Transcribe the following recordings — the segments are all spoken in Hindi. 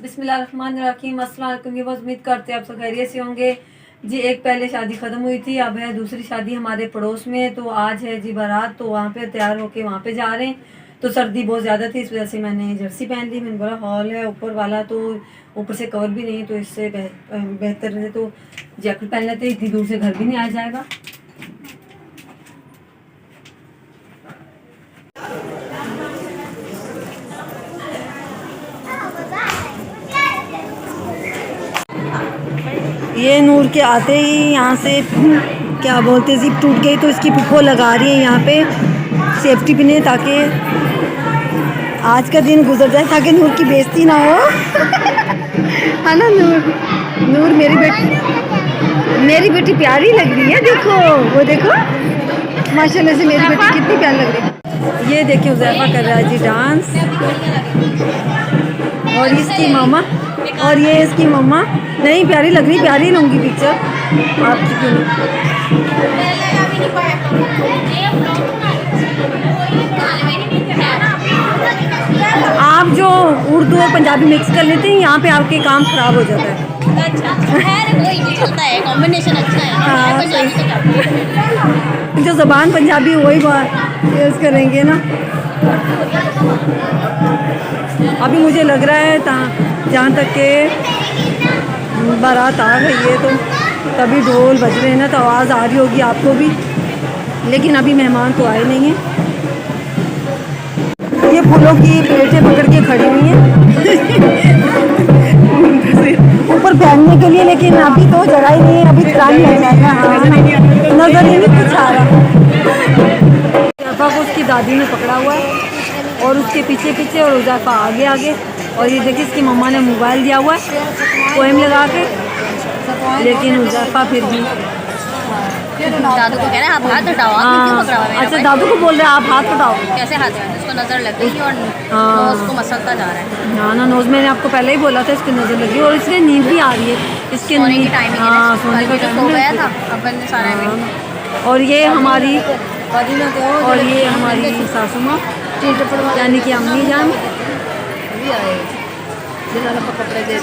बिस्मिल्लाहिर्रहमानिर्रहीम। अस्सलाम वालेकुम। ये बस उम्मीद करते हैं आप सब खैरियत से होंगे जी। एक पहले शादी ख़त्म हुई थी, अब है दूसरी शादी हमारे पड़ोस में। तो आज है जी बारात, तो वहाँ पे तैयार होके वहाँ पे जा रहे हैं। तो सर्दी बहुत ज़्यादा थी, इस वजह से मैंने जर्सी पहन ली। मैंने बोला हॉल है ऊपर वाला, तो ऊपर से कवर भी नहीं, तो इससे बेहतर है तो जैकेट पहन लेते, इतनी दूर से घर भी नहीं आ जाएगा। ये नूर के आते ही यहाँ से क्या बोलते जिप टूट गई, तो इसकी पुप्पो लगा रही है यहाँ पे सेफ्टी पिन, ताकि आज का दिन गुजर जाए, ताकि नूर की बेइज्जती ना हो। है ना नूर? नूर मेरी बेटी प्यारी लग रही है, देखो वो देखो माशाल्लाह से मेरी बेटी कितनी प्यारी लग रही है। ये देखिए हुज़ैफा कर रहा है जी डांस, और इसकी मामा, और ये इसकी मम्मा। नहीं प्यारी लग रही, प्यारी लूँगी पिक्चर आपकी क्यों नहीं। आप जो उर्दू और पंजाबी मिक्स कर लेते हैं, यहाँ पे आपके काम खराब हो जाता है। अच्छा कोई चलता है, कॉम्बिनेशन अच्छा है। हाँ जो ज़बान पंजाबी वही यूज़ करेंगे ना। अभी मुझे लग रहा है जहाँ तक के बारात आ गई है, तो तभी ढोल बज रहे हैं ना, तो आवाज़ आ रही होगी आपको भी, लेकिन अभी मेहमान तो आए नहीं हैं। ये फूलों की प्लेटें पकड़ के खड़ी हुई हैं ऊपर पहनने के लिए, लेकिन अभी तो जगह ही नहीं है, अभी टाइम लग जाएगा। नजर ही नहीं कुछ आ रहा। को उसकी दादी ने पकड़ा हुआ है, और उसके पीछे पीछे, और हुज़ैफा आगे आगे। और ये देखिए इसकी मम्मा ने मोबाइल दिया हुआ है पोएम लगा के, लेकिन हुज़ैफा फिर भी दादू को कह रहे हैं आप हाथ हटाओ। अच्छा दादू को बोल रहे हैं आप हाथ हटाओ। कैसे हाथ हटाओ, उसको नज़र लग गई और नोज़ को मसलता जा रहा है। हाँ ना, नोज़ मैंने आपको पहले ही बोला था इसकी नज़र लगी, और इसलिए नींद भी आ रही है। इसके सोने की टाइमिंग है, सोने का टाइम सो गया था अपन सारा। और ये हमारी सासू माँ, यानी कि अम्मी जान कपड़े दे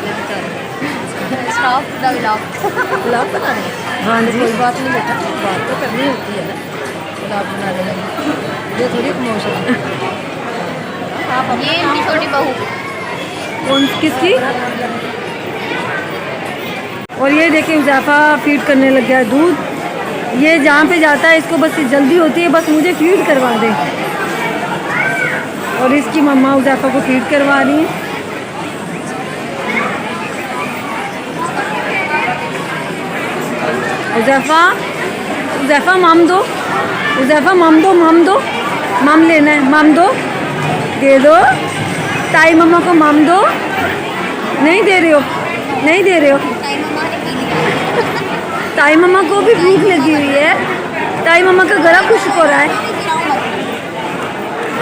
गुलाब बना रहे हैं। हाँ जी कोई बात नहीं बेटा, बात तो करनी होती है ना, गुलाब बना देना ये थोड़ी प्रमोशन है। ये इनकी छोटी बहू, कौन किसकी? और ये देखिए हुज़ैफा फीड करने लग गया है दूध। ये जहाँ पे जाता है इसको बस जल्दी होती है, बस मुझे फीड करवा दे। और इसकी मम्मा हुज़ैफा को फीड करवा रही है। हुज़ैफा मम दो, हुज़ैफा मम दो, मम लेना है, मम दो, दे दो। ताई मम्मा को मम दो। नहीं दे रहे हो, नहीं दे रहे हो। ताई मम्मा को भी भूख लगी हुई है, ताई मम्मा का गला खुश्क हो रहा है।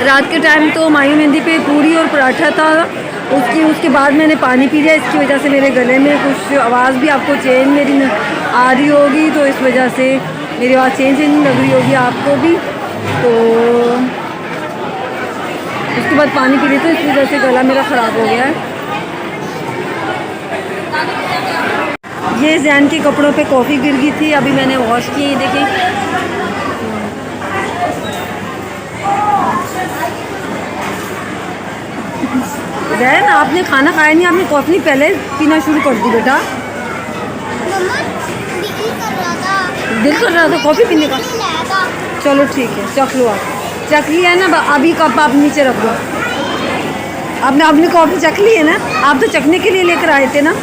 रात के टाइम तो माही मेहंदी पे पूरी और पराठा था, उसके बाद मैंने पानी पी लिया। इसकी वजह से मेरे गले में कुछ आवाज़ भी आपको चेंज मेरी आ रही होगी, तो इस वजह से मेरी आवाज़ चेंज नहीं लग रही होगी आपको भी। तो उसके बाद पानी पी ली, तो इस वजह से गला मेरा ख़राब हो गया है। ये जैन के कपड़ों पे कॉफ़ी गिर गई थी, अभी मैंने वॉश की है। देखिए जैन आपने खाना खाया नहीं, आपने कॉफ़ी पहले पीना शुरू कर दी बेटा। दिल कर रहा था कॉफ़ी पीने का। चलो ठीक है, चख लो आप। चख लिया है ना, अभी कप आप नीचे रख दो। आपने अपनी कॉफ़ी चख ली है ना, आप तो चखने के लिए लेकर आए थे ना।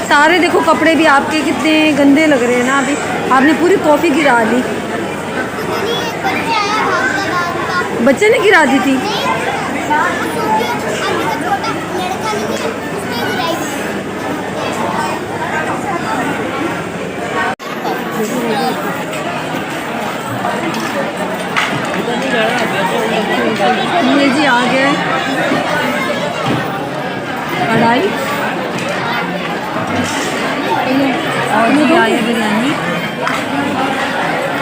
सारे देखो कपड़े भी आपके कितने गंदे लग रहे हैं ना, अभी आपने पूरी कॉफ़ी गिरा ली। बच्चे ने गिरा दी थी। ये जी आ गया कढ़ाई, और जी आलू बिरयानी,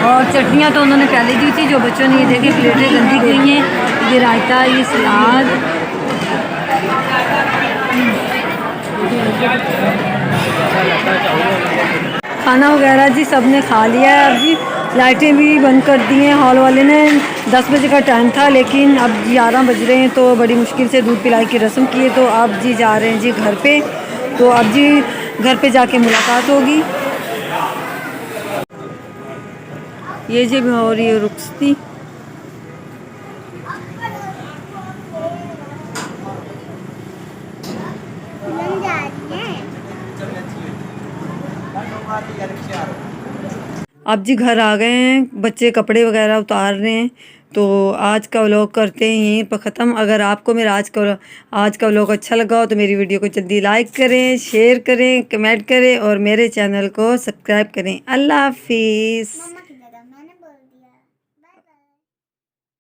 और चटनियाँ तो उन्होंने पहले दी थी। जो बच्चों ने ये देखे प्लेटें गंदी गई हैं, ये रायता, ये सलाद, खाना वगैरह जी सब ने खा लिया है। अब जी लाइटें भी बंद कर दी हैं हॉल वाले ने। 10 बजे का टाइम था लेकिन अब 11 बज रहे हैं तो बड़ी मुश्किल से दूध पिलाई की रस्म की है। तो अब जी जा रहे हैं जी घर पे। तो अब जी घर पे जाके मुलाकात होगी। ये जी हो रही है रुखसती। अब जी घर आ गए हैं, बच्चे कपड़े वगैरह उतार रहे हैं। तो आज का व्लॉग करते हैं यहीं पर ख़त्म। अगर आपको मेरा आज का व्लॉग अच्छा लगा हो तो मेरी वीडियो को जल्दी लाइक करें, शेयर करें, कमेंट करें और मेरे चैनल को सब्सक्राइब करें। अल्लाह हाफिज़।